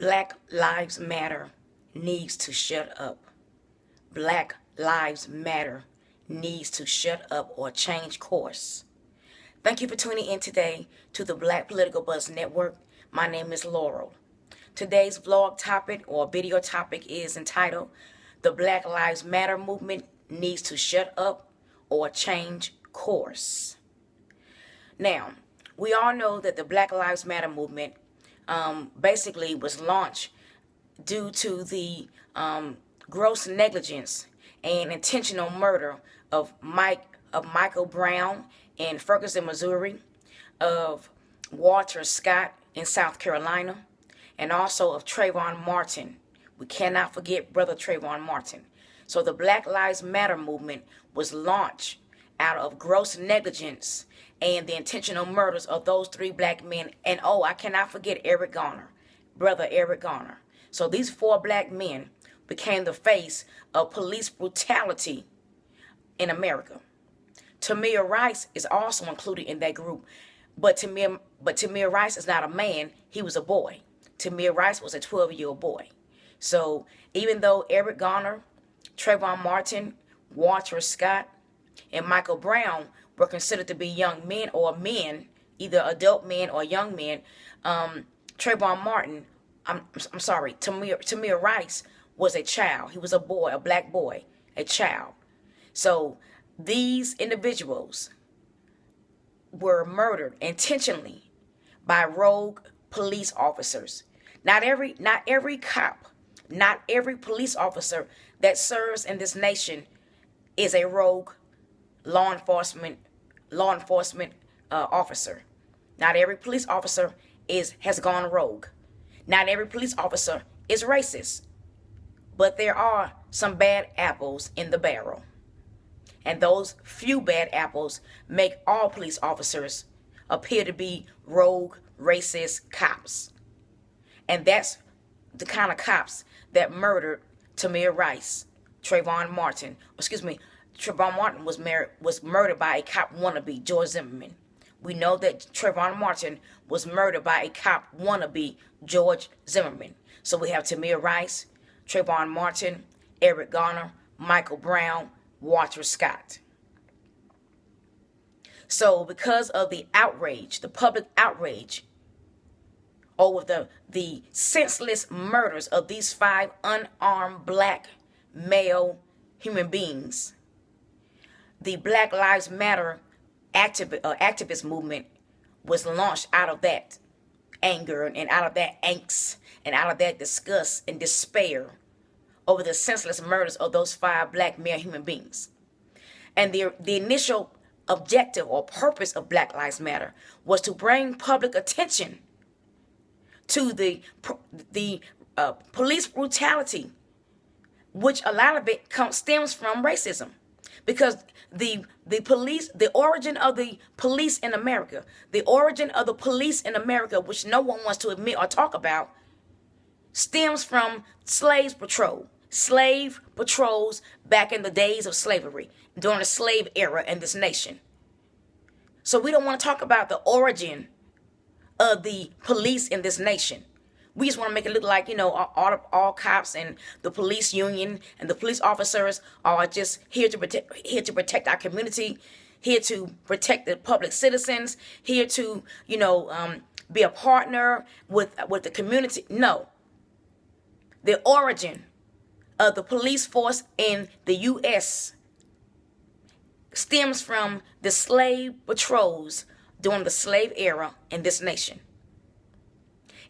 Black Lives Matter needs to shut up. Black Lives Matter needs to shut up or change course. Thank you for tuning in today to the Black Political Buzz Network. My name is Laurel. Today's vlog topic or video topic is entitled, The Black Lives Matter Movement Needs to Shut Up or Change Course. Now, we all know that the Black Lives Matter movement basically was launched due to the gross negligence and intentional murder of Michael Brown in Ferguson, Missouri, of Walter Scott in South Carolina, and also of Trayvon Martin. We cannot forget Brother Trayvon Martin. So the Black Lives Matter movement was launched out of gross negligence and the intentional murders of those three black men. And I cannot forget Eric Garner, Brother Eric Garner. So these four black men became the face of police brutality in America. Tamir Rice is also included in that group. But Tamir Rice is not a man, he was a boy. Tamir Rice was a 12-year-old boy. So even though Eric Garner, Trayvon Martin, Walter Scott, and Michael Brown were considered to be young men or men, either adult men or young men, Tamir Rice was a child. He was a boy, a black boy, a child. So these individuals were murdered intentionally by rogue police officers. Not every cop, not every police officer that serves in this nation is a rogue law enforcement officer. Not every police officer has gone rogue. Not every police officer is racist. But there are some bad apples in the barrel. And those few bad apples make all police officers appear to be rogue, racist cops. And that's the kind of cops that murdered Tamir Rice, Trayvon Martin. Trayvon Martin was murdered by a cop wannabe, George Zimmerman. We know that Trayvon Martin was murdered by a cop wannabe, George Zimmerman. So we have Tamir Rice, Trayvon Martin, Eric Garner, Michael Brown, Walter Scott. So because of the outrage, the public outrage over the senseless murders of these 5 unarmed black male human beings, the Black Lives Matter activist movement was launched out of that anger and out of that angst and out of that disgust and despair over the senseless murders of those 5 black male human beings. And the initial objective or purpose of Black Lives Matter was to bring public attention to the police brutality, which a lot of it stems from racism. Because the origin of the police in America, which no one wants to admit or talk about, stems from slave patrols back in the days of slavery, during the slave era in this nation. So we don't want to talk about the origin of the police in this nation. We just want to make it look like, all cops and the police union and the police officers are just here to protect our community, here to protect the public citizens, here to, be a partner with the community. No. The origin of the police force in the U.S. stems from the slave patrols during the slave era in this nation.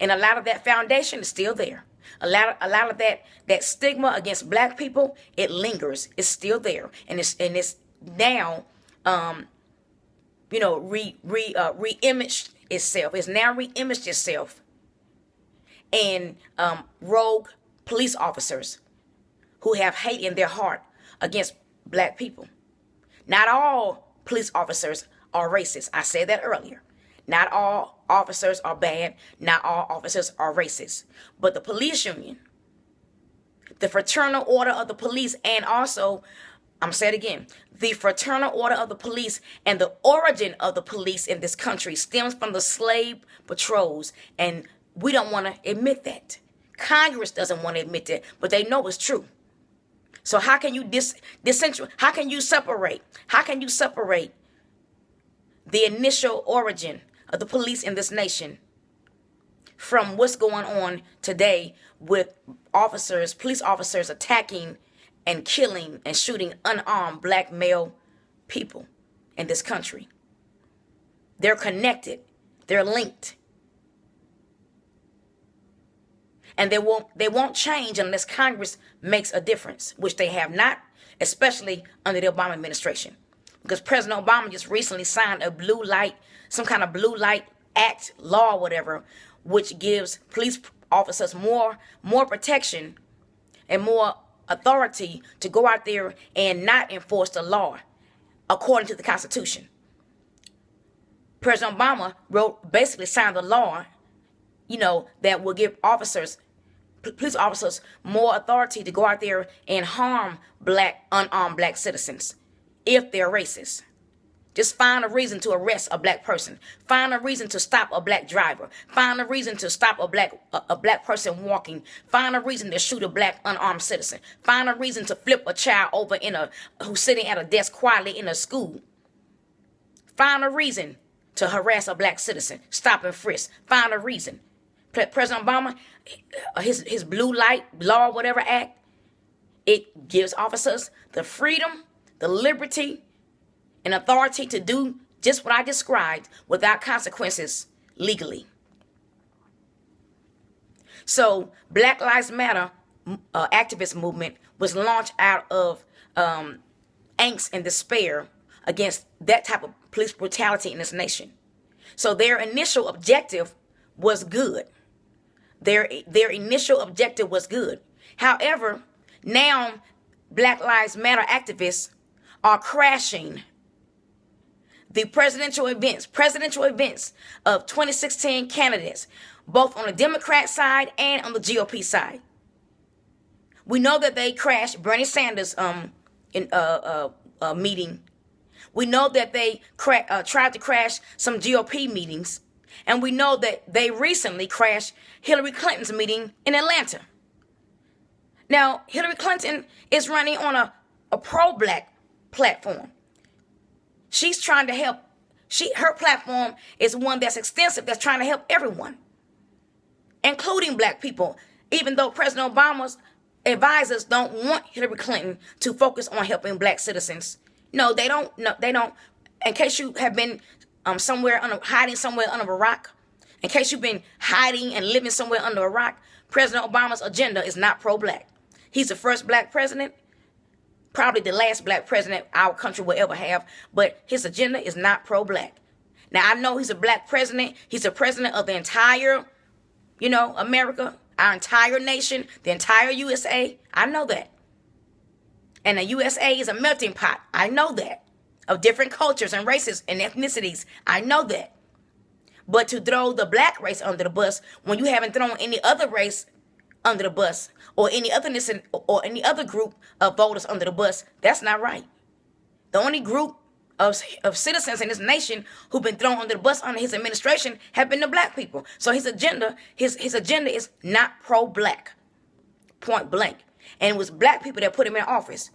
And a lot of that foundation is still there. A lot of that stigma against black people, it lingers. It's still there, and it's now, re-imaged itself. It's now re-imaged itself in rogue police officers who have hate in their heart against black people. Not all police officers are racist. I said that earlier. Not all officers are bad. Not all officers are racist. But the police union, the Fraternal Order of the Police, and also, I'm saying it again, the Fraternal Order of the Police and the origin of the police in this country stems from the slave patrols. And we don't want to admit that. Congress doesn't want to admit that, but they know it's true. So how can you how can you separate? How can you separate the initial origin of the police in this nation from what's going on today with police officers attacking and killing and shooting unarmed black male people in this country? They're connected. They're linked. And they won't change unless Congress makes a difference, which they have not, especially under the Obama administration. Because President Obama just recently signed some kind of blue light act, law, whatever, which gives police officers more protection and more authority to go out there and not enforce the law according to the Constitution. President Obama basically signed a law, that will give police officers more authority to go out there and harm unarmed black citizens if they're racist. Just find a reason to arrest a black person. Find a reason to stop a black driver. Find a reason to stop a black person walking. Find a reason to shoot a black unarmed citizen. Find a reason to flip a child over who's sitting at a desk quietly in a school. Find a reason to harass a black citizen. Stop and frisk. Find a reason. President Obama, his blue light law, whatever act, it gives officers the freedom, the liberty, and authority to do just what I described without consequences legally. So Black Lives Matter activist movement was launched out of angst and despair against that type of police brutality in this nation. So their initial objective was good. Their initial objective was good. However, now Black Lives Matter activists are crashing the presidential events of 2016 candidates, both on the Democrat side and on the GOP side. We know that they crashed Bernie Sanders' meeting. We know that they tried to crash some GOP meetings. And we know that they recently crashed Hillary Clinton's meeting in Atlanta. Now, Hillary Clinton is running on a pro-black platform. She's trying to help. Her platform is one that's extensive, that's trying to help everyone, including black people, even though President Obama's advisors don't want Hillary Clinton to focus on helping black citizens. No, they don't. No, they don't. In case you have been hiding somewhere under a rock, in case you've been hiding and living somewhere under a rock, President Obama's agenda is not pro-black. He's the first black president, probably the last black president our country will ever have, but his agenda is not pro-black. Now, I know he's a black president. He's the president of the entire, America, our entire nation, the entire USA. I know that. And the USA is a melting pot. I know that. Of different cultures and races and ethnicities. I know that. But to throw the black race under the bus when you haven't thrown any other race under the bus or any ethnicity or any other group of voters under the bus, that's not right. The only group of citizens in this nation who've been thrown under the bus under his administration have been the black people. So his agenda is not pro-black, point blank. And it was black people that put him in office.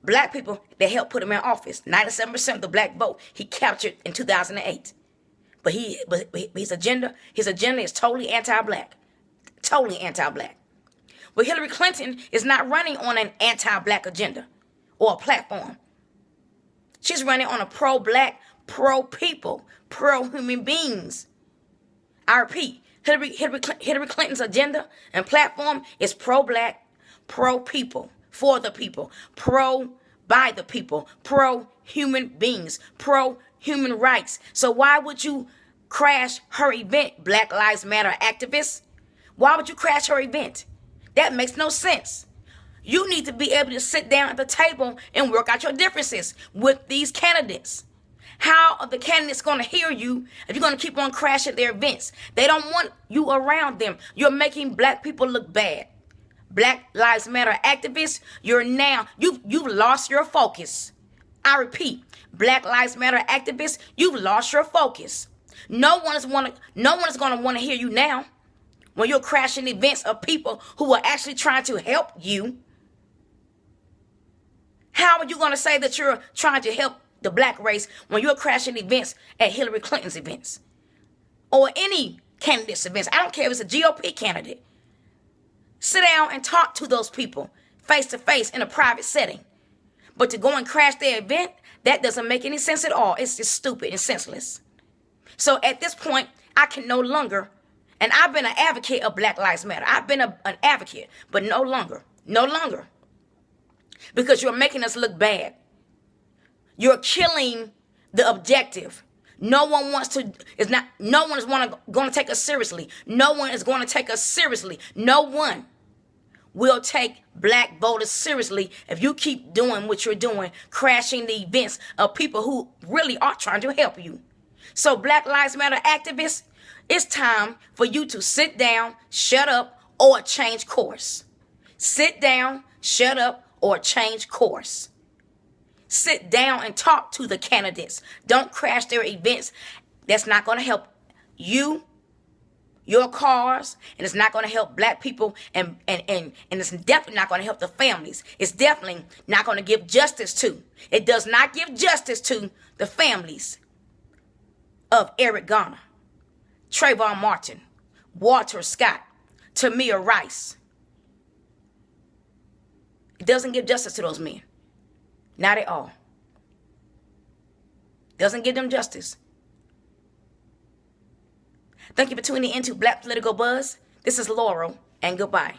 Black people that helped put him in office. 97% of the black vote he captured in 2008. But his agenda is totally anti-black. Totally anti-black. But Hillary Clinton is not running on an anti-black agenda or a platform. She's running on a pro-black, pro-people, pro-human beings. I repeat, Hillary Clinton's agenda and platform is pro-black, pro-people, for the people, by the people, pro-human beings, pro-human rights. So why would you crash her event, Black Lives Matter activists? Why would you crash her event? That makes no sense. You need to be able to sit down at the table and work out your differences with these candidates. How are the candidates going to hear you if you're going to keep on crashing their events? They don't want you around them. You're making black people look bad. Black Lives Matter activists, you've lost your focus. I repeat, Black Lives Matter activists, you've lost your focus. No one is going to want to hear you now. when you're crashing events of people who are actually trying to help you? How are you going to say that you're trying to help the black race when you're crashing events at Hillary Clinton's events or any candidate's events? I don't care if it's a GOP candidate. Sit down and talk to those people face to face in a private setting. But to go and crash their event, that doesn't make any sense at all. It's just stupid and senseless. So at this point, I can no longer, and I've been an advocate of Black Lives Matter. I've been an advocate, but no longer. Because you're making us look bad. You're killing the objective. No one is going to take us seriously. No one is going to take us seriously. No one will take black voters seriously if you keep doing what you're doing, crashing the events of people who really are trying to help you. So Black Lives Matter activists, it's time for you to sit down, shut up, or change course. Sit down, shut up, or change course. Sit down and talk to the candidates. Don't crash their events. That's not going to help you, your cause, and it's not going to help black people, and it's definitely not going to help the families. It's definitely not going to give justice to. It does not give justice to the families of Eric Garner, Trayvon Martin, Walter Scott, Tamir Rice. It doesn't give justice to those men. Not at all. Doesn't give them justice. Thank you for tuning in to Black Political Buzz. This is Laurel, and goodbye.